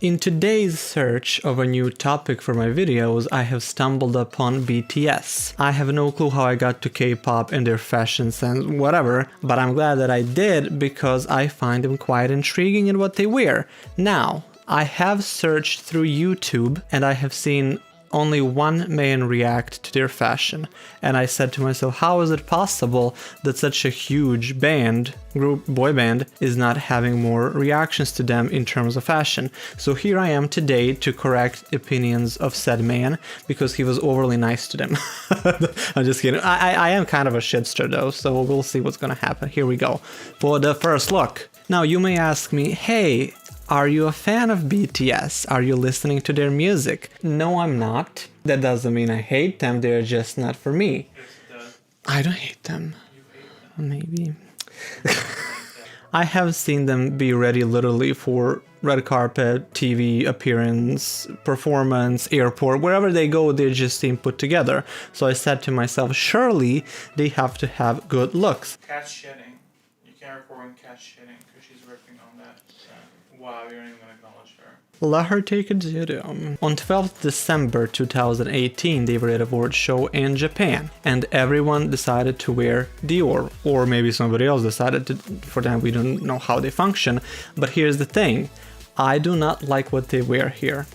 In today's search of a new topic for my videos, I have stumbled upon BTS. I have no clue how I got to K-pop and their fashion sense, whatever, but I'm glad that I did because I find them quite intriguing in what they wear. Now, I have searched through YouTube and I have seen only one man react to their fashion, and I said to myself, how is it possible that such a huge boy band is not having more reactions to them in terms of fashion? So here I am today to correct opinions of said man because he was overly nice to them. I'm just kidding. I am kind of a shitster though, so we'll see what's gonna happen. Here we go for the first look. Now you may ask me, hey, are you a fan of BTS? Are you listening to their music? No, I'm not. That doesn't mean I hate them, they're just not for me. I don't hate them. Maybe. I have seen them be ready literally for red carpet, TV appearance, performance, airport, wherever they go, they just seem put together. So I said to myself, surely they have to have good looks. Cat shedding. You can't record cat shedding because she's working on that. Wow, you're not even going to acknowledge her. Let her take a video. On 12th December 2018, they were at a award show in Japan, and everyone decided to wear Dior, or maybe somebody else decided to. For them, we don't know how they function. But here's the thing, I do not like what they wear here,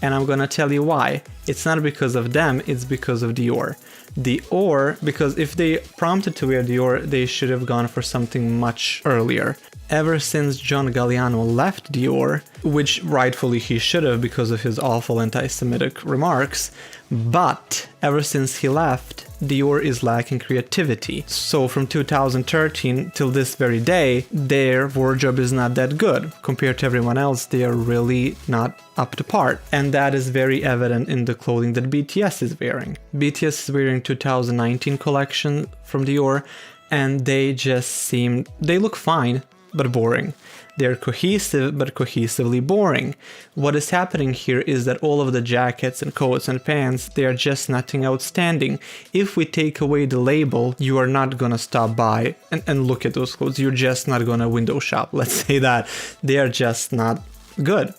and I'm gonna tell you why. It's not because of them, it's because of Dior. Dior, because if they prompted to wear Dior, they should have gone for something much earlier. Ever since John Galliano left Dior, which rightfully he should have because of his awful anti-Semitic remarks, but ever since he left, Dior is lacking creativity. So from 2013 till this very day, their wardrobe is not that good. Compared to everyone else, they are really not up to par. And that is very evident in the clothing that BTS is wearing. BTS is wearing 2019 collection from Dior, and they look fine, but boring. They're cohesive, but cohesively boring. What is happening here is that all of the jackets and coats and pants, they are just nothing outstanding. If we take away the label, you are not gonna stop by and look at those clothes. You're just not gonna window shop, let's say that. They are just not good.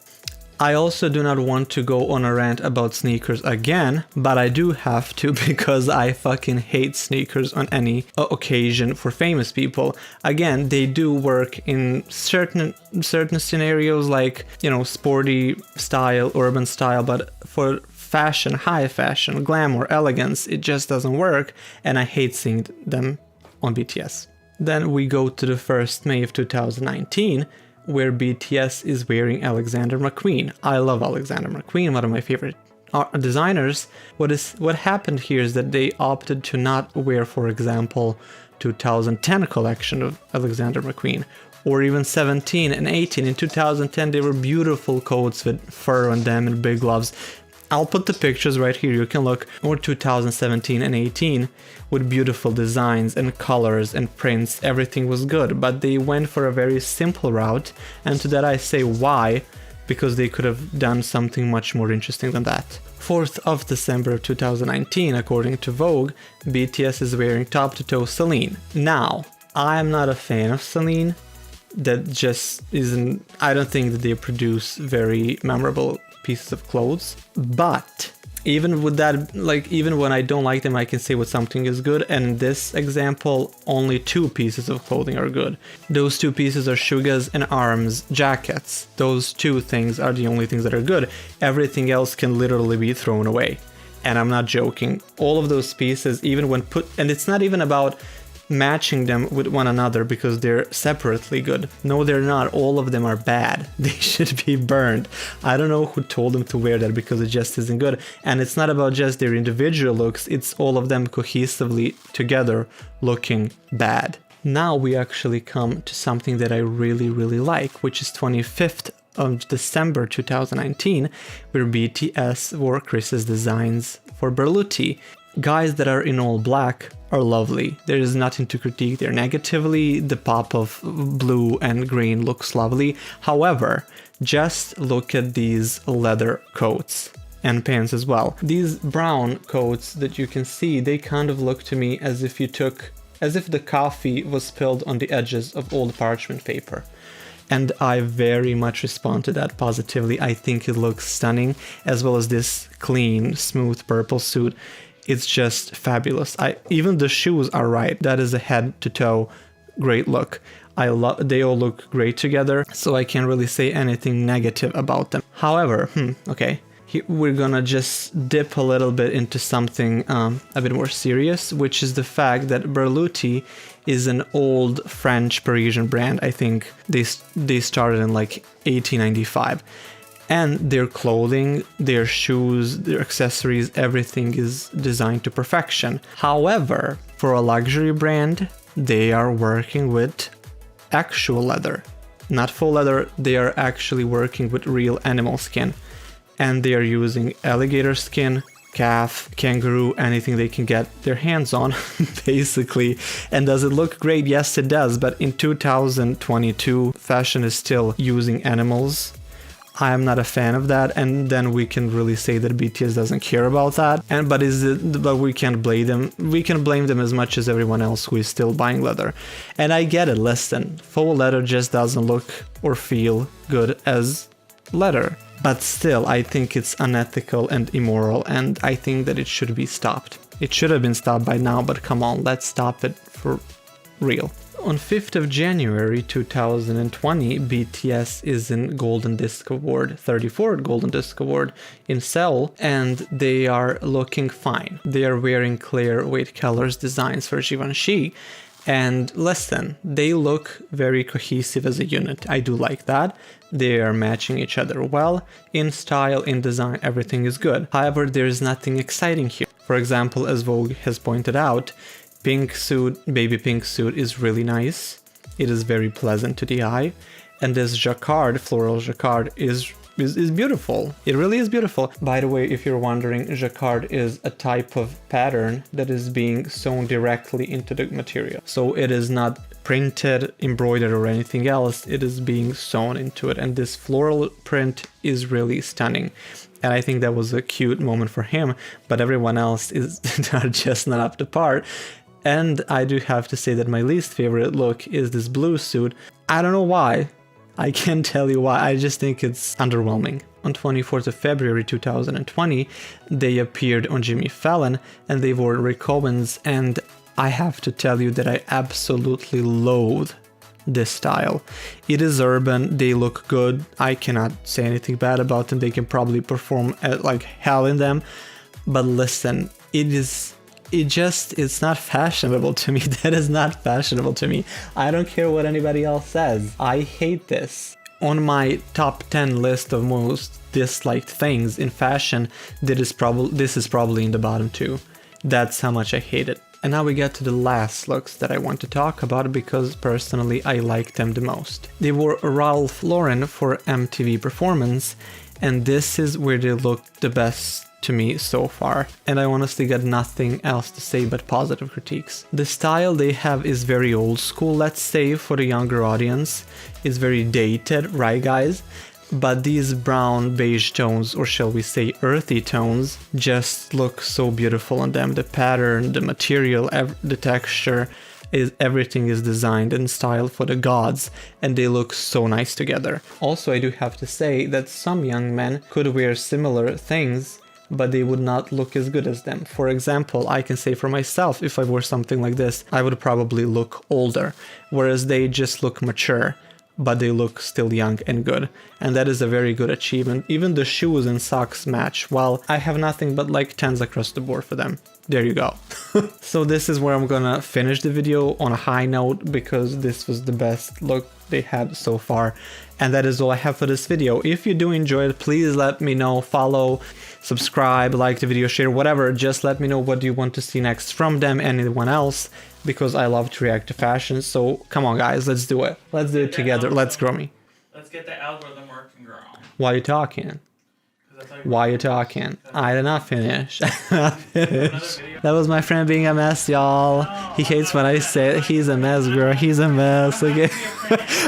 I also do not want to go on a rant about sneakers again, but I do have to because I fucking hate sneakers on any occasion for famous people. Again, they do work in certain scenarios like, you know, sporty style, urban style, but for fashion, high fashion, glamour, elegance, it just doesn't work, and I hate seeing them on BTS. Then we go to the 1st May of 2019, where BTS is wearing Alexander McQueen. I love Alexander McQueen, one of my favorite designers. What happened here is that they opted to not wear, for example, 2010 collection of Alexander McQueen, or even 17 and 18. In 2010, they were beautiful coats with fur on them and big gloves. I'll put the pictures right here, you can look. Or 2017 and 18 with beautiful designs and colors and prints, everything was good, but they went for a very simple route, and to that I say why, because they could have done something much more interesting than that. 4th of December 2019, according to Vogue, BTS is wearing top-to-toe Celine. Now, I'm not a fan of Celine. That just isn't, I don't think that they produce very memorable pieces of clothes, but even with that, like, even when I don't like them, I can say what something is good, and in this example, only 2 pieces of clothing are good. Those 2 pieces are Suga's and Arm's jackets. Those 2 things are the only things that are good. Everything else can literally be thrown away, and I'm not joking. All of those pieces, even when put, and it's not even about matching them with one another because they're separately good. No, they're not. All of them are bad. They should be burned. I don't know who told them to wear that because it just isn't good. And it's not about just their individual looks, it's all of them cohesively together looking bad. Now we actually come to something that I really, really like, which is 25th of December 2019, where BTS wore Chris's designs for Berluti. Guys that are in all black are lovely. There is nothing to critique there negatively. The pop of blue and green looks lovely. However, just look at these leather coats and pants as well. These brown coats that you can see, they kind of look to me as if the coffee was spilled on the edges of old parchment paper. And I very much respond to that positively. I think it looks stunning, as well as this clean, smooth purple suit. It's just fabulous. Even the shoes are right. That is a head to toe great look. They all look great together, so I can't really say anything negative about them. However, okay, we're gonna just dip a little bit into something a bit more serious, which is the fact that Berluti is an old French Parisian brand. I think they started in like 1895. And their clothing, their shoes, their accessories, everything is designed to perfection. However, for a luxury brand, they are working with actual leather. Not faux leather, they are actually working with real animal skin. And they are using alligator skin, calf, kangaroo, anything they can get their hands on, basically. And does it look great? Yes, it does. But in 2022, fashion is still using animals. I am not a fan of that, and then we can really say that BTS doesn't care about that. But we can't blame them. We can blame them as much as everyone else who is still buying leather. And I get it. Listen, faux leather just doesn't look or feel good as leather. But still, I think it's unethical and immoral, and I think that it should be stopped. It should have been stopped by now, but come on, let's stop it for real. On 5th of January 2020, BTS is in Golden Disc Award, 34th Golden Disc Award in Seoul, and they are looking fine. They are wearing clear weight colors designs for Givenchy, and listen, they look very cohesive as a unit. I do like that. They are matching each other well. In style, in design, everything is good. However, there is nothing exciting here. For example, as Vogue has pointed out, baby pink suit is really nice. It is very pleasant to the eye. And this jacquard, floral jacquard, is beautiful. It really is beautiful. By the way, if you're wondering, jacquard is a type of pattern that is being sewn directly into the material. So it is not printed, embroidered, or anything else. It is being sewn into it. And this floral print is really stunning. And I think that was a cute moment for him, but everyone else is just not up to par. And I do have to say that my least favorite look is this blue suit. I don't know why. I can't tell you why. I just think it's underwhelming. On 24th of February 2020, they appeared on Jimmy Fallon and they wore Rick Owens, and I have to tell you that I absolutely loathe this style. It is urban, they look good. I cannot say anything bad about them. They can probably perform like hell in them. But listen, it's not fashionable to me. That is not fashionable to me. I don't care what anybody else says. I hate this. On my top 10 list of most disliked things in fashion, this is probably in the bottom 2. That's how much I hate it. And now we get to the last looks that I want to talk about because personally I like them the most. They wore Ralph Lauren for MTV Performance, and this is where they look the best to me so far, and I honestly got nothing else to say but positive critiques. The style they have is very old school, let's say, for the younger audience. It's very dated, right guys? But these brown beige tones, or shall we say earthy tones, just look so beautiful on them. The pattern, the material, the texture, everything is designed and styled for the gods, and they look so nice together. Also, I do have to say that some young men could wear similar things, but they would not look as good as them. For example, I can say for myself, if I wore something like this, I would probably look older, whereas they just look mature, but they look still young and good. And that is a very good achievement. Even the shoes and socks match. Well, I have nothing but like 10s across the board for them. There you go. So this is where I'm gonna finish the video on a high note, because this was the best look they had so far. And that is all I have for this video. If you do enjoy it, please let me know. Follow, subscribe, like the video, share, whatever. Just let me know what you want to see next from them and anyone else, because I love to react to fashion. So come on guys, let's do it. Let's do it together. Let's grow me. Let's get the algorithm working, girl. Why are you talking? Why are you talking? I did not finish. That was my friend being a mess, y'all. He hates when I say it. He's a mess, girl. He's a mess. Okay.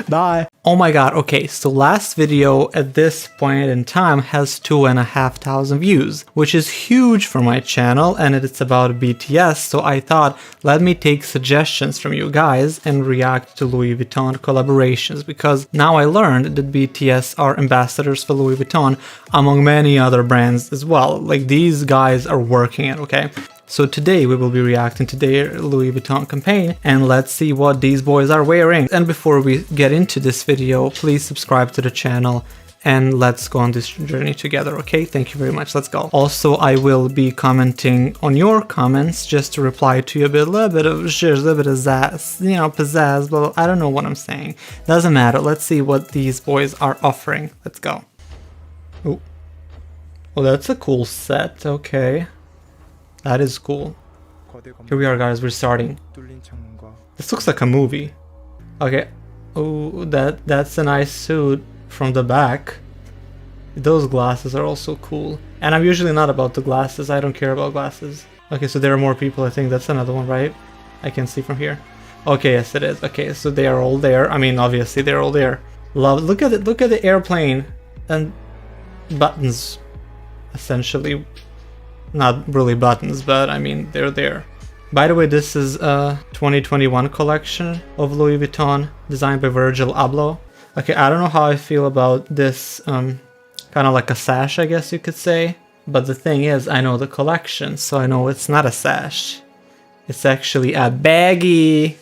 Bye. Oh my god, okay, so last video at this point in time has 2,500 views, which is huge for my channel, and it's about BTS, so I thought, let me take suggestions from you guys and react to Louis Vuitton collaborations, because now I learned that BTS are ambassadors for Louis Vuitton, among many other brands as well. Like, these guys are working it, okay? So today we will be reacting to their Louis Vuitton campaign, and let's see what these boys are wearing. And before we get into this video, please subscribe to the channel and let's go on this journey together, okay? Thank you very much, let's go. Also, I will be commenting on your comments just to reply to you a little bit of zazz, you know, pizzazz, blah, blah, I don't know what I'm saying. Doesn't matter, let's see what these boys are offering. Let's go. Oh, well, that's a cool set, okay. That is cool. Here we are, guys, we're starting. This looks like a movie. Okay. Oh, that's a nice suit from the back. Those glasses are also cool. And I'm usually not about the glasses, I don't care about glasses. Okay, so there are more people, I think that's another one, right? I can see from here. Okay, yes it is. Okay, so they are all there. I mean, obviously they're all there. Love, look at it, look at the airplane and buttons, essentially. Not really buttons, but I mean, they're there. By the way, this is a 2021 collection of Louis Vuitton, designed by Virgil Abloh. Okay, I don't know how I feel about this, kind of like a sash, I guess you could say. But the thing is, I know the collection, so I know it's not a sash. It's actually a baggie.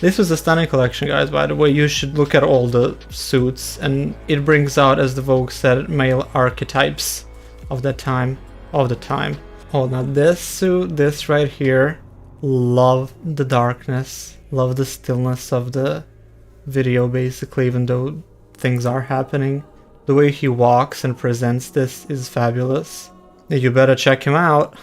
This was a stunning collection, guys, by the way. You should look at all the suits, and it brings out, as the Vogue said, male archetypes of that time, Oh, now this suit, this right here, love the darkness, love the stillness of the video, basically, even though things are happening. The way he walks and presents this is fabulous. You better check him out.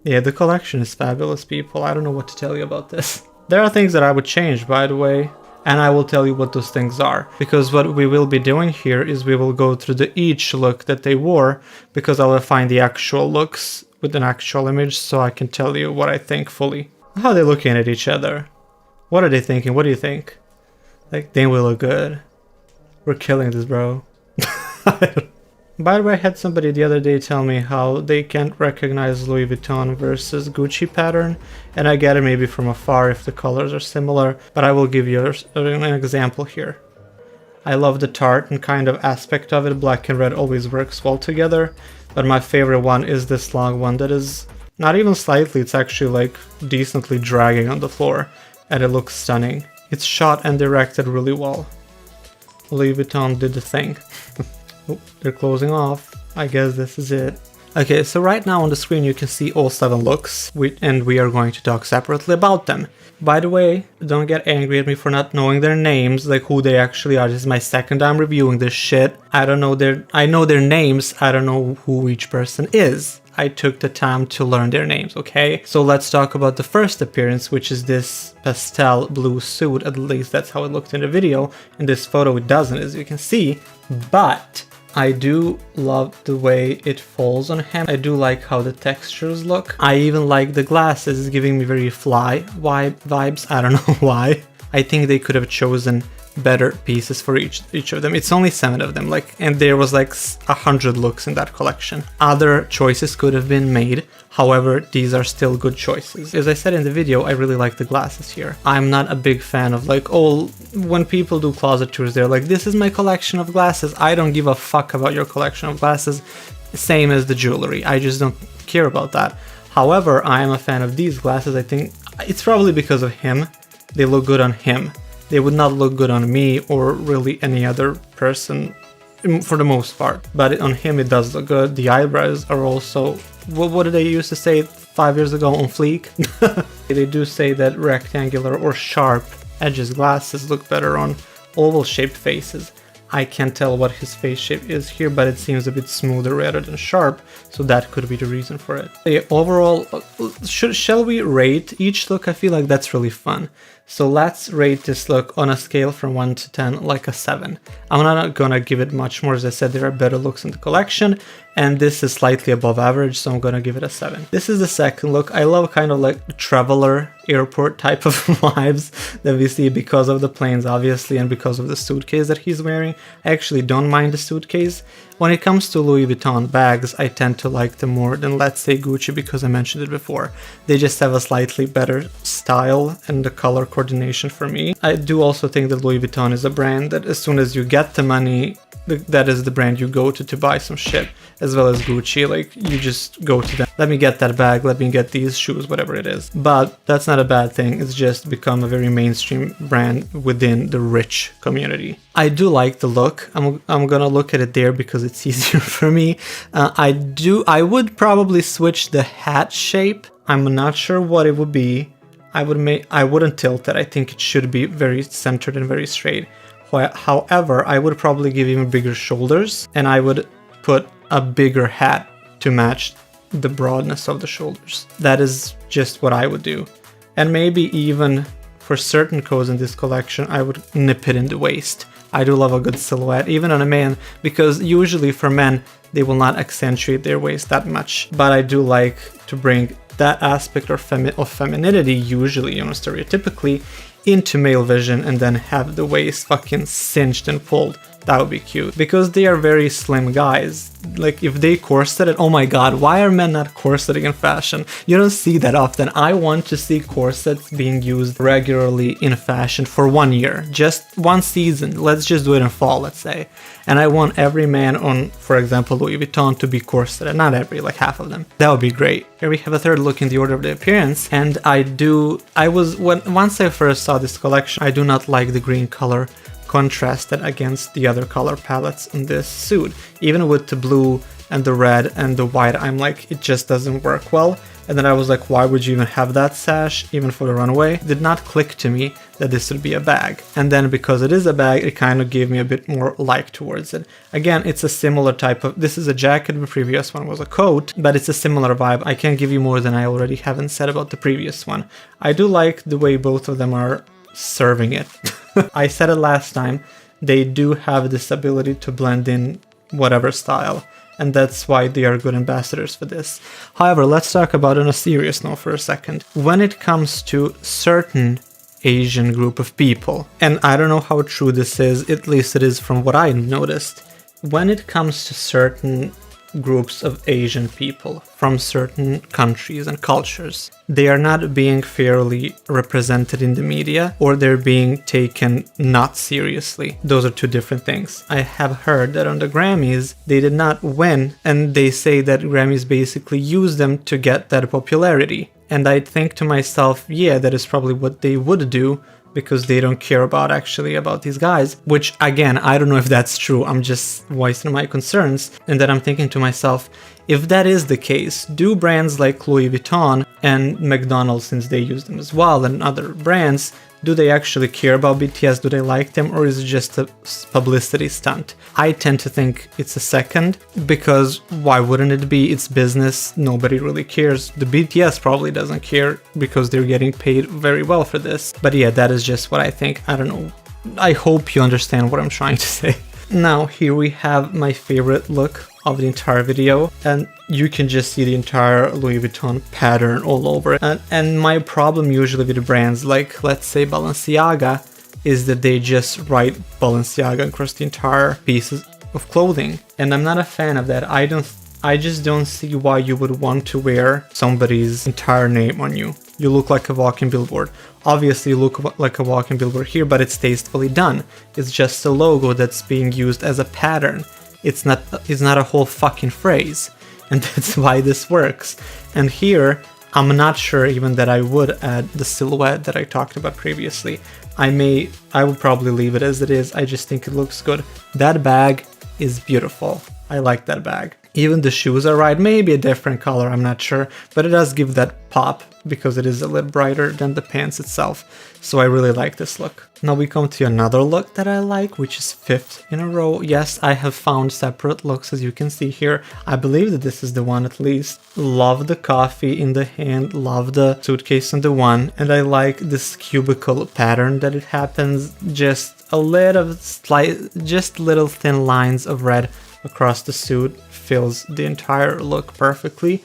Yeah, the collection is fabulous, people. I don't know what to tell you about this. There are things that I would change, by the way, and I will tell you what those things are, because what we will be doing here is we will go through each look that they wore, because I will find the actual looks with an actual image, so I can tell you what I think fully. How are they looking at each other? What are they thinking? What do you think? Like, they will look good. We're killing this, bro. By the way, I had somebody the other day tell me how they can't recognize Louis Vuitton versus Gucci pattern, and I get it maybe from afar if the colors are similar, but I will give you an example here. I love the tartan kind of aspect of it. Black and red always works well together, but my favorite one is this long one that is not even slightly, it's actually like decently dragging on the floor, and it looks stunning. It's shot and directed really well. Louis Vuitton did the thing. Oh, they're closing off. I guess this is it. Okay, so right now on the screen you can see all 7 looks, and we are going to talk separately about them. By the way, don't get angry at me for not knowing their names, like who they actually are. This is my second time reviewing this shit. I know their names, I don't know who each person is. I took the time to learn their names, okay? So let's talk about the first appearance, which is this pastel blue suit. At least that's how it looked in the video. In this photo it doesn't, as you can see, but I do love the way it falls on him. I do like how the textures look. I even like the glasses, it's giving me very fly vibes. I don't know why. I think they could have chosen better pieces for each of them. It's only 7 of them, like, and there was like 100 looks in that collection. Other choices could have been made, however, these are still good choices. As I said in the video, I really like the glasses here. I'm not a big fan of like, oh, when people do closet tours, they're like, this is my collection of glasses. I don't give a fuck about your collection of glasses. Same as the jewelry, I just don't care about that. However, I am a fan of these glasses. I think it's probably because of him. They look good on him. They would not look good on me or really any other person for the most part. But on him it does look good. The eyebrows are also, what did they used to say 5 years ago, on fleek? They do say that rectangular or sharp edges glasses look better on oval shaped faces. I can't tell what his face shape is here, but it seems a bit smoother rather than sharp, so that could be the reason for it. Yeah, overall, shall we rate each look? I feel like that's really fun. So let's rate this look on a scale from 1 to 10, like a 7. I'm not gonna give it much more. As I said, there are better looks in the collection, and this is slightly above average, so I'm gonna give it a 7. This is the second look. I love kind of like traveler airport type of vibes that we see because of the planes, obviously, and because of the suitcase that he's wearing. I actually don't mind the suitcase. When it comes to Louis Vuitton bags, I tend to like them more than, let's say, Gucci, because I mentioned it before. They just have a slightly better style and the color coordination for me. I do also think that Louis Vuitton is a brand that as soon as you get the money, that is the brand you go to buy some shit, as well as Gucci. Like, you just go to them, let me get that bag, let me get these shoes, whatever it is. But that's not a bad thing. It's just become a very mainstream brand within the rich community. I do like the look. I'm gonna look at it there because it's easier for me. I would probably switch the hat shape. I'm not sure what it would be. I wouldn't tilt it. I think it should be very centered and very straight. However, I would probably give him bigger shoulders, and I would put a bigger hat to match the broadness of the shoulders. That is just what I would do. And maybe even for certain coats in this collection, I would nip it in the waist. I do love a good silhouette, even on a man, because usually for men, they will not accentuate their waist that much. But I do like to bring that aspect of femininity, usually, stereotypically, into male vision, and then have the waist fucking cinched and pulled. That would be cute. Because they are very slim guys. Like, if they corseted, oh my god, why are men not corseting in fashion? You don't see that often. I want to see corsets being used regularly in fashion for 1 year. Just one season. Let's just do it in fall, let's say. And I want every man on, for example, Louis Vuitton to be corseted. Not every, like half of them. That would be great. Here we have a third look in the order of the appearance. And once I first saw this collection, I do not like the green color contrasted against the other color palettes in this suit. Even with the blue and the red and the white, I'm like, it just doesn't work well. And then I was like, why would you even have that sash, even for the runway? It did not click to me that this would be a bag. And then because it is a bag, it kind of gave me a bit more like towards it. Again, it's a similar type of, this is a jacket, the previous one was a coat, but it's a similar vibe. I can't give you more than I already haven't said about the previous one. I do like the way both of them are serving it. I said it last time, they do have this ability to blend in whatever style, and that's why they are good ambassadors for this. However, let's talk about it on a serious note for a second. When it comes to certain Asian group of people, and I don't know how true this is, at least it is from what I noticed, when it comes to certain groups of Asian people from certain countries and cultures, they are not being fairly represented in the media, or they're being taken not seriously. Those are two different things. I have heard that on the Grammys, they did not win, and they say that Grammys basically use them to get that popularity. And I think to myself, yeah, that is probably what they would do, because they don't care about these guys, which again, I don't know if that's true. I'm just voicing my concerns. And then I'm thinking to myself, if that is the case, do brands like Louis Vuitton and McDonald's, since they use them as well, and other brands, do they actually care about BTS? Do they like them? Or is it just a publicity stunt? I tend to think it's a second, because why wouldn't it be? It's business. Nobody really cares. The BTS probably doesn't care because they're getting paid very well for this. But yeah, that is just what I think. I don't know. I hope you understand what I'm trying to say. Now, here we have my favorite look of the entire video, and you can just see the entire Louis Vuitton pattern all over it. And my problem usually with brands like, let's say, Balenciaga, is that they just write Balenciaga across the entire pieces of clothing, and I'm not a fan of that. I just don't see why you would want to wear somebody's entire name on you. You look like a walking billboard. Obviously, you look like a walking billboard here, but it's tastefully done. It's just a logo that's being used as a pattern. It's not a whole fucking phrase, and that's why this works. And here, I'm not sure even that I would add the silhouette that I talked about previously. I will probably leave it as it is. I just think it looks good. That bag is beautiful. I like that bag. Even the shoes are right, maybe a different color, I'm not sure, but it does give that pop because it is a little brighter than the pants itself. So I really like this look. Now we come to another look that I like, which is 5th in a row. Yes, I have found separate looks, as you can see here. I believe that this is the one at least. Love the coffee in the hand, love the suitcase in the one, and I like this cubicle pattern that it happens. Just a little just little thin lines of red across the suit fills the entire look perfectly.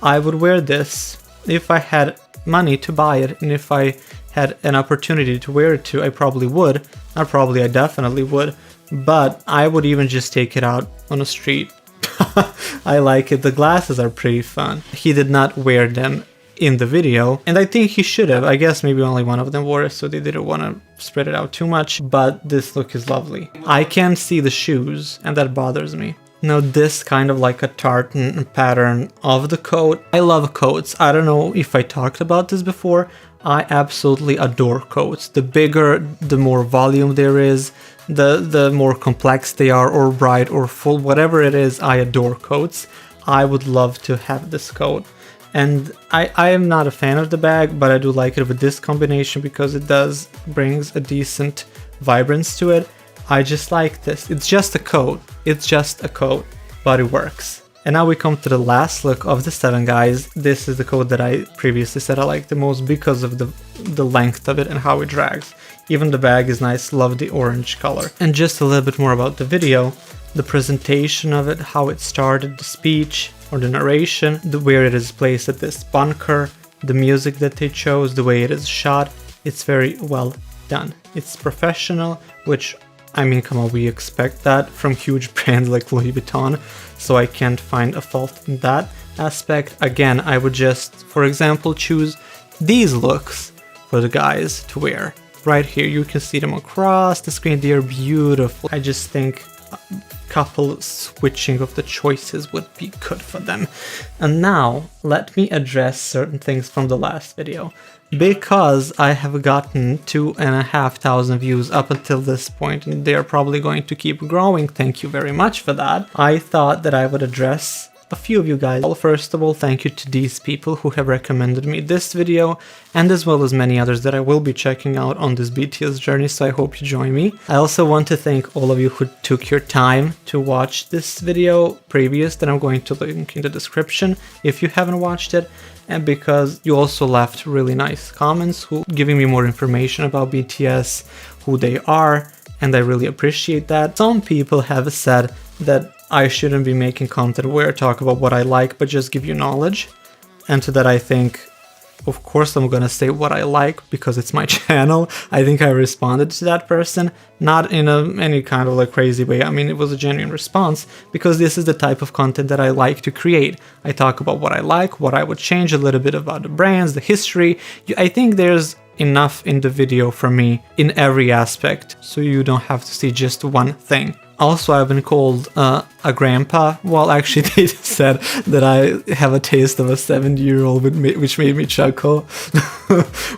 I would wear this if I had money to buy it, and if I had an opportunity to wear it too, I probably would. I definitely would, but I would even just take it out on the street. I like it. The glasses are pretty fun. He did not wear them in the video, and I think he should have. I guess maybe only one of them wore it, so they didn't want to spread it out too much, but this look is lovely. I can't see the shoes, and that bothers me. Now this kind of like a tartan pattern of the coat. I love coats. I don't know if I talked about this before. I absolutely adore coats. The bigger, the more volume there is, the more complex they are, or bright or full, whatever it is, I adore coats. I would love to have this coat. And I am not a fan of the bag, but I do like it with this combination because it brings a decent vibrance to it. I just like this. It's just a coat. It's just a coat, but it works. And now we come to the last look of the 7 guys. This is the coat that I previously said I like the most because of the length of it and how it drags. Even the bag is nice. Love the orange color. And just a little bit more about the video. The presentation of it, how it started, the speech or the narration, where it is placed at this bunker, the music that they chose, the way it is shot. It's very well done. It's professional, which, I mean, come on, we expect that from huge brands like Louis Vuitton, so I can't find a fault in that aspect. Again, I would just, for example, choose these looks for the guys to wear. Right here, you can see them across the screen. They are beautiful. I just think a couple switching of the choices would be good for them. And now, let me address certain things from the last video. Because I have gotten 2,500 views up until this point, and they are probably going to keep growing, thank you very much for that, I thought that I would address a few of you guys. Well, first of all, thank you to these people who have recommended me this video, and as well as many others that I will be checking out on this BTS journey, so I hope you join me. I also want to thank all of you who took your time to watch this video previous that I'm going to link in the description if you haven't watched it, and because you also left really nice comments giving me more information about BTS, who they are, and I really appreciate that. Some people have said that I shouldn't be making content where I talk about what I like, but just give you knowledge. And to that I think, of course I'm gonna say what I like because it's my channel. I think I responded to that person, not in any kind of like crazy way. I mean, it was a genuine response because this is the type of content that I like to create. I talk about what I like, what I would change, a little bit about the brands, the history. I think there's enough in the video for me in every aspect, so you don't have to see just one thing. Also, I've been called a grandpa. Well, actually, they said that I have a taste of a 70-year-old, which made me chuckle.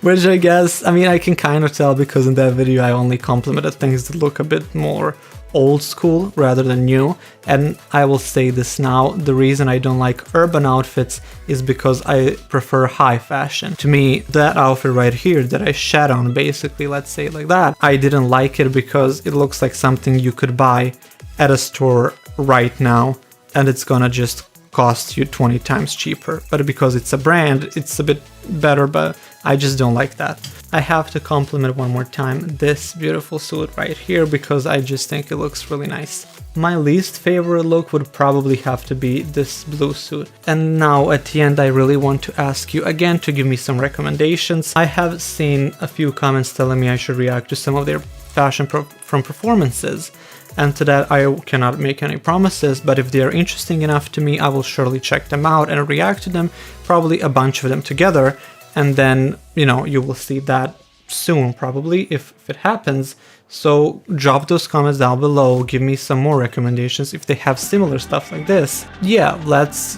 Which I guess, I mean, I can kind of tell because in that video I only complimented things that look a bit more old school rather than new. And I will say this now, the reason I don't like urban outfits is because I prefer high fashion. To me, that outfit right here that I shat on, basically, let's say it like that, I didn't like it because it looks like something you could buy at a store right now and it's gonna just cost you 20 times cheaper. But because it's a brand, it's a bit better, but I just don't like that. I have to compliment one more time this beautiful suit right here because I just think it looks really nice. My least favorite look would probably have to be this blue suit. And now at the end I really want to ask you again to give me some recommendations. I have seen a few comments telling me I should react to some of their fashion from performances. And to that I cannot make any promises, but if they are interesting enough to me, I will surely check them out and react to them, probably a bunch of them together. And then, you know, you will see that soon, probably, if it happens. So drop those comments down below, give me some more recommendations if they have similar stuff like this. Yeah, let's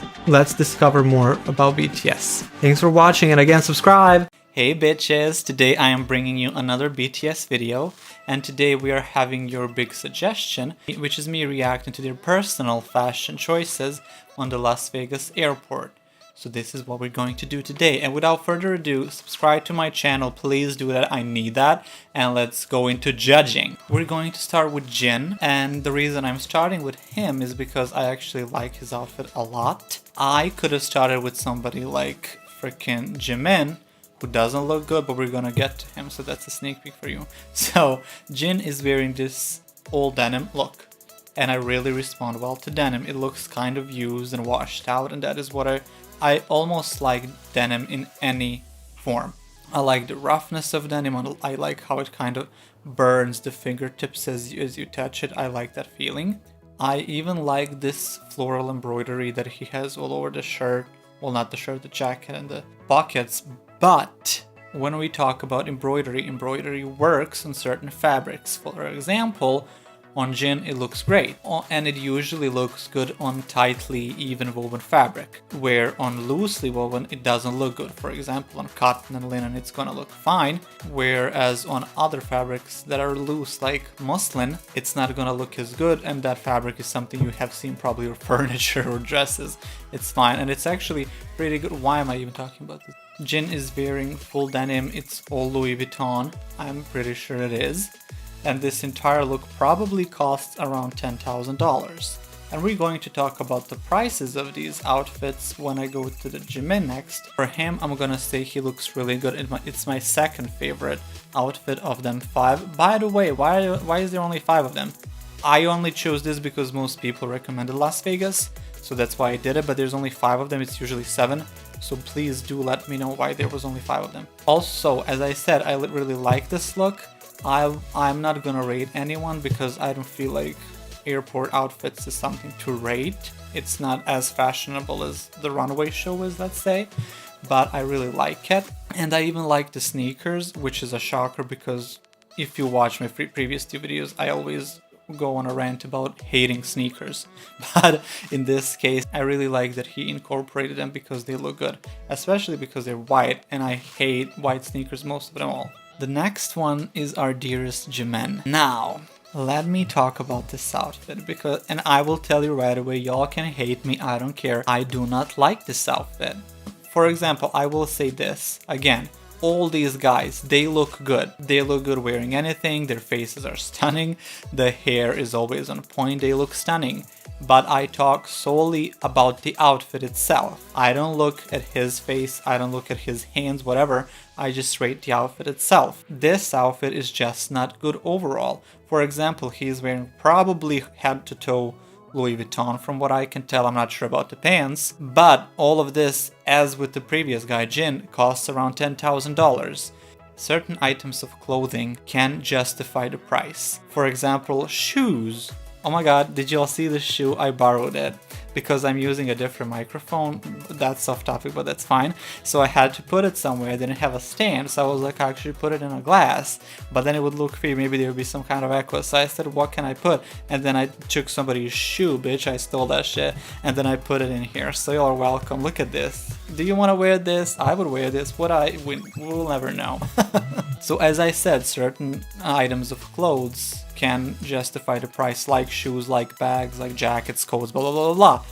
discover more about BTS. Thanks for watching, and again, subscribe! Hey bitches, today I am bringing you another BTS video, and today we are having your big suggestion, which is me reacting to their personal fashion choices on the Las Vegas airport. So this is what we're going to do today, and without further ado, subscribe to my channel, please do that, I need that, and let's go into judging. We're going to start with Jin, and the reason I'm starting with him is because I actually like his outfit a lot. I could have started with somebody like freaking Jimin, who doesn't look good, but we're gonna get to him, so that's a sneak peek for you. So Jin is wearing this old denim look, and I really respond well to denim. It looks kind of used and washed out, and that is what I almost like denim in any form. I like the roughness of denim, and I like how it kind of burns the fingertips as you touch it. I like that feeling. I even like this floral embroidery that he has all over the shirt. Well, not the shirt, the jacket and the pockets. But when we talk about embroidery, embroidery works on certain fabrics. For example, on Jin it looks great, and it usually looks good on tightly even woven fabric, where on loosely woven it doesn't look good. For example, on cotton and linen it's gonna look fine, whereas on other fabrics that are loose like muslin, it's not gonna look as good, and that fabric is something you have seen probably on furniture or dresses. It's fine, and it's actually pretty good. Why am I even talking about this? Jin is wearing full denim, it's all Louis Vuitton, I'm pretty sure it is. And this entire look probably costs around $10,000. And we're going to talk about the prices of these outfits when I go to the Jimin next. For him, I'm gonna say he looks really good. It's my second favorite outfit of them 5. By the way, why is there only 5 of them? I only chose this because most people recommended Las Vegas, so that's why I did it, but there's only 5 of them, it's usually 7. So please do let me know why there was only 5 of them. Also, as I said, I really like this look. I'm not gonna rate anyone because I don't feel like airport outfits is something to rate. It's not as fashionable as the runway show is, let's say, but I really like it. And I even like the sneakers, which is a shocker because if you watch my previous 2 videos, I always go on a rant about hating sneakers. But in this case, I really like that he incorporated them because they look good, especially because they're white, and I hate white sneakers most of them all. The next one is our dearest Jimin. Now, let me talk about this outfit and I will tell you right away, y'all can hate me, I don't care. I do not like this outfit. For example, I will say this again. All these guys, they look good. They look good wearing anything, their faces are stunning, the hair is always on point, they look stunning. But I talk solely about the outfit itself. I don't look at his face, I don't look at his hands, whatever. I just rate the outfit itself. This outfit is just not good overall. For example, he's wearing probably head to toe Louis Vuitton from what I can tell. I'm not sure about the pants, but all of this, as with the previous guy Jin, costs around $10,000. Certain items of clothing can justify the price. For example, shoes. Oh my god, did you all see this shoe? I borrowed it because I'm using a different microphone. That's off topic, but that's fine. So I had to put it somewhere. I didn't have a stand, so I was like, I actually put it in a glass, but then it would look free. Maybe there would be some kind of echo. So I said, what can I put? And then I took somebody's shoe, bitch. I stole that shit. And then I put it in here. So y'all are welcome. Look at this. Do you want to wear this? I would wear this. We'll never know. So as I said, certain items of clothes can justify the price, like shoes, like bags, like jackets, coats, blah, blah, blah, blah.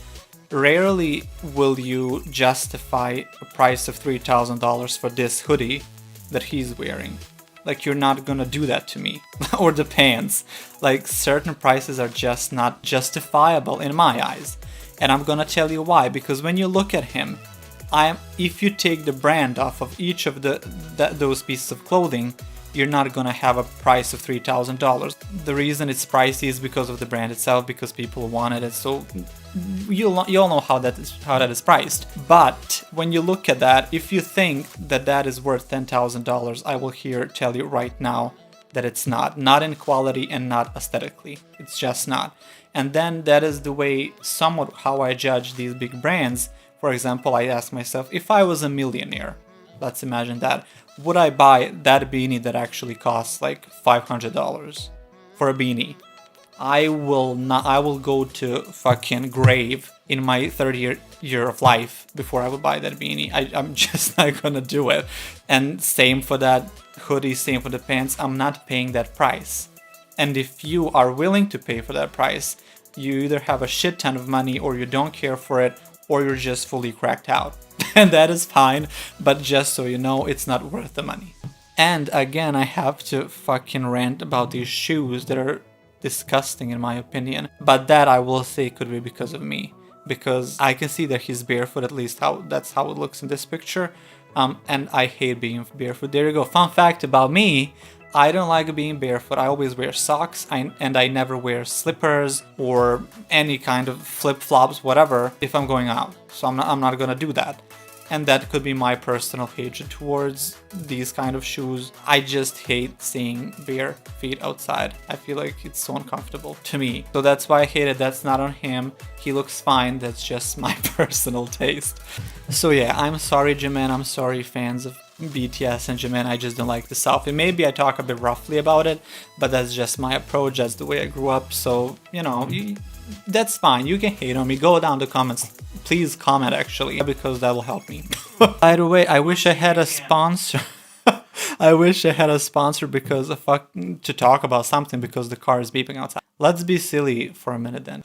Rarely will you justify a price of $3,000 for this hoodie that he's wearing. Like, you're not gonna do that to me. Or the pants. Like, certain prices are just not justifiable in my eyes. And I'm gonna tell you why. Because when you look at him, if you take the brand off of each of those pieces of clothing, you're not gonna have a price of $3,000. The reason it's pricey is because of the brand itself, because people wanted it. So you all know how that is priced. But when you look at that, if you think that that is worth $10,000, I will tell you right now that it's not in quality and not aesthetically. It's just not. And then that is the way, somewhat how I judge these big brands. For example, I ask myself, if I was a millionaire, let's imagine that, would I buy that beanie that actually costs like $500 for a beanie? I will go to fucking grave in my third year of life before I will buy that beanie. I'm just not gonna do it. And same for that hoodie, same for the pants. I'm not paying that price. And if you are willing to pay for that price, you either have a shit ton of money, or you don't care for it, or you're just fully cracked out. And that is fine, but just so you know, it's not worth the money. And again, I have to fucking rant about these shoes that are disgusting in my opinion. But that I will say could be because of me. Because I can see that he's barefoot, at least that's how it looks in this picture. And I hate being barefoot. There you go. Fun fact about me. I don't like being barefoot. I always wear socks, and I never wear slippers or any kind of flip-flops, whatever, if I'm going out. So I'm not gonna do that. And that could be my personal hatred towards these kind of shoes. I just hate seeing bare feet outside. I feel like it's so uncomfortable to me. So that's why I hate it. That's not on him. He looks fine. That's just my personal taste. So yeah, I'm sorry, Jimin. I'm sorry, fans of BTS and Jimin. I just don't like this outfit. Maybe I talk a bit roughly about it, but that's just my approach. That's the way I grew up. So, you know, that's fine. You can hate on me. Go down the comments. Please comment, actually, because that will help me. By the way, I wish I had a sponsor. I wish I had a sponsor because to talk about something, because the car is beeping outside. Let's be silly for a minute then.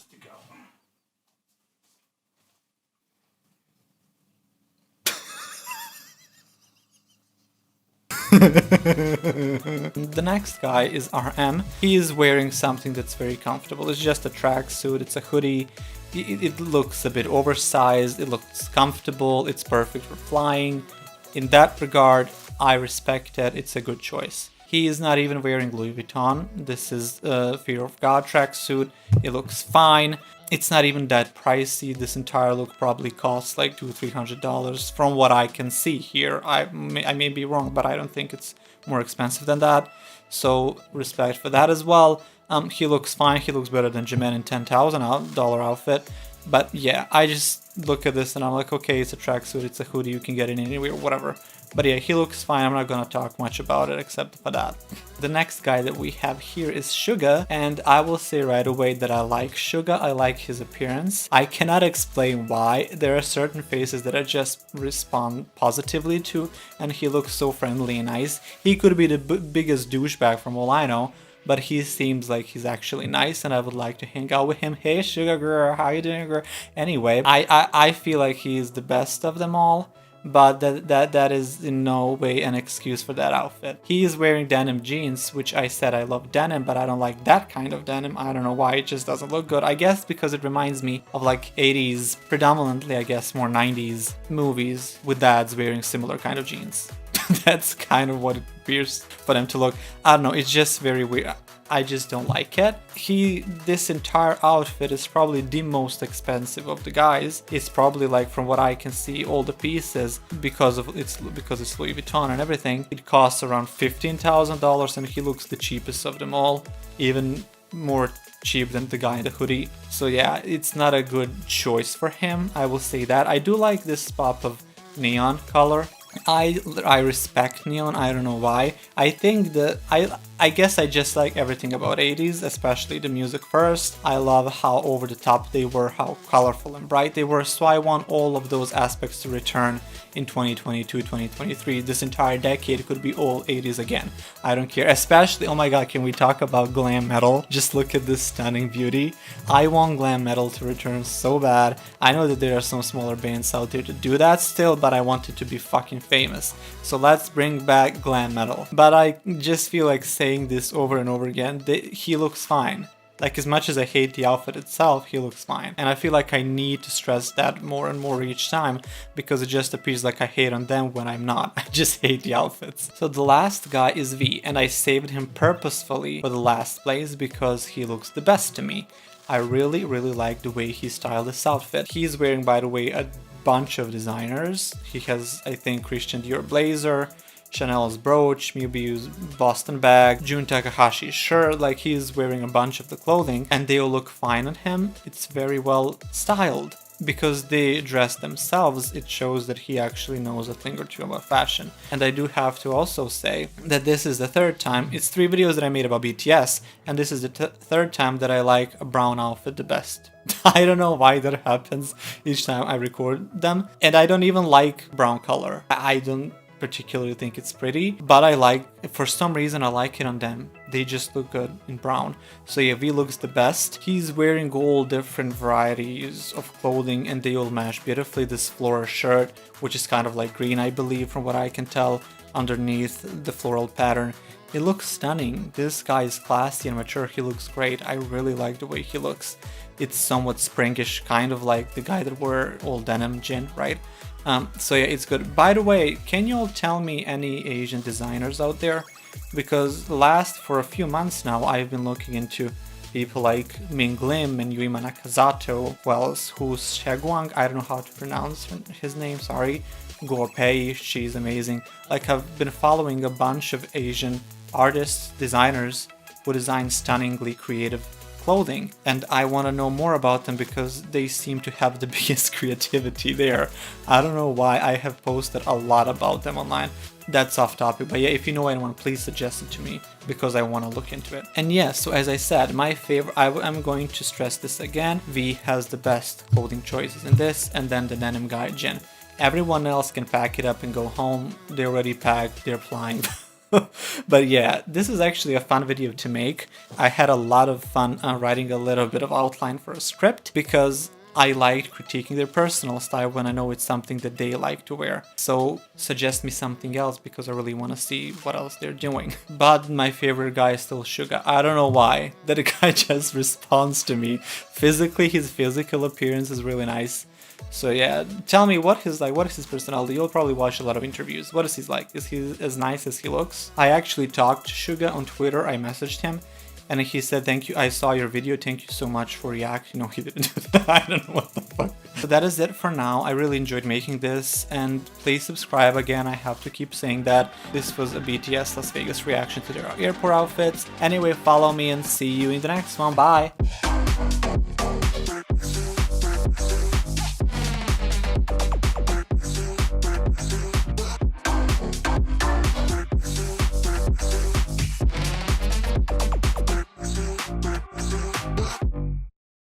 The next guy is RM. He is wearing something that's very comfortable. It's just a tracksuit, it's a hoodie. It looks a bit oversized, it looks comfortable, it's perfect for flying. In that regard, I respect it, it's a good choice. He is not even wearing Louis Vuitton. This is a Fear of God tracksuit. It looks fine. It's not even that pricey. This entire look probably costs like $200-300 from what I can see here. I may be wrong, but I don't think it's more expensive than that. So respect for that as well. He looks fine. He looks better than Jimin in $10,000 outfit. But yeah, I just look at this and I'm like, okay, it's a tracksuit, it's a hoodie, you can get it anywhere, whatever. But yeah, he looks fine. I'm not gonna talk much about it except for that. The next guy that we have here is Suga, and I will say right away that I like Suga. I like his appearance. I cannot explain why. There are certain faces that I just respond positively to, and he looks so friendly and nice. He could be the biggest douchebag from all I know, but he seems like he's actually nice, and I would like to hang out with him. Hey, Sugar girl, how you doing, girl? Anyway, I feel like he is the best of them all, but that is in no way an excuse for that outfit. He is wearing denim jeans, which I said I love denim, but I don't like that kind of denim. I don't know why, it just doesn't look good. I guess because it reminds me of like 80s, predominantly I guess more 90s movies with dads wearing similar kind of jeans. That's kind of what it appears for them to look. I don't know, it's just very weird. I just don't like it. This entire outfit is probably the most expensive of the guys. It's probably, like, from what I can see, all the pieces, because it's Louis Vuitton and everything, it costs around $15,000, and he looks the cheapest of them all, even more cheap than the guy in the hoodie. So yeah, it's not a good choice for him, I will say that. I do like this pop of neon color. I respect neon, I don't know why. I think that I guess I just like everything about 80s, especially the music first. I love how over the top they were, how colorful and bright they were, so I want all of those aspects to return in 2022, 2023. This entire decade could be all 80s again. I don't care, especially, oh my god, can we talk about glam metal? Just look at this stunning beauty. I want glam metal to return so bad. I know that there are some smaller bands out there to do that still, but I want it to be fucking famous. So let's bring back glam metal. But I just feel like saying this over and over again, he looks fine. Like, as much as I hate the outfit itself, he looks fine. And I feel like I need to stress that more and more each time, because it just appears like I hate on them when I'm not. I just hate the outfits. So the last guy is V, and I saved him purposefully for the last place because he looks the best to me. I really like the way he styled this outfit. He's wearing, by the way, a bunch of designers. He has, I think, Christian Dior blazer, Chanel's brooch, Miubiu's Boston bag, Jun Takahashi's shirt. Like, he's wearing a bunch of the clothing and they all look fine on him. It's very well styled. because they dress themselves, it shows that he actually knows a thing or two about fashion. And I do have to also say that this is the third time, it's 3 videos that I made about BTS, and this is the third time that I like a brown outfit the best. I don't know why that happens each time I record them, and I don't even like brown color. I don't particularly think it's pretty, but I like, for some reason I like it on them. They just look good in brown. So yeah, V looks the best. He's wearing all different varieties of clothing and they all match beautifully. This floral shirt, which is kind of like green, I believe, from what I can tell, underneath the floral pattern. It looks stunning. This guy is classy and mature. He looks great. I really like the way he looks. It's somewhat springish, kind of like the guy that wore all denim, Jin, right? So yeah, it's good. By the way, can you all tell me any Asian designers out there? Because for a few months now, I've been looking into people like Ming Lim and Yui Manakazato, who's Shaguang, I don't know how to pronounce his name, sorry, Gorpei, she's amazing. Like, I've been following a bunch of Asian artists, designers, who design stunningly creative clothing, and I want to know more about them because they seem to have the biggest creativity there. I don't know why. I have posted a lot about them online. That's off topic, but yeah, if you know anyone, please suggest it to me because I want to look into it. And yeah, so as I said, my favorite, I'm going to stress this again, V has the best clothing choices in this, and then the denim guy, Jin. Everyone else can pack it up and go home. They're already packed, they're flying. But yeah, this is actually a fun video to make. I had a lot of fun writing a little bit of outline for a script because I liked critiquing their personal style when I know it's something that they like to wear. So suggest me something else because I really want to see what else they're doing. But my favorite guy is still Suga. I don't know why. That guy just responds to me. Physically, his physical appearance is really nice. So yeah, tell me what is his personality. You'll probably watch a lot of interviews. What is he like? Is he as nice as he looks? I actually talked to Suga on Twitter. I messaged him and he said, thank you, I saw your video, thank you so much for reacting. No, he didn't do that. I don't know what the fuck. So that is it for now. I really enjoyed making this, and please subscribe again. I have to keep saying that. This was a BTS Las Vegas reaction to their airport outfits. Anyway, follow me and see you in the next one. Bye!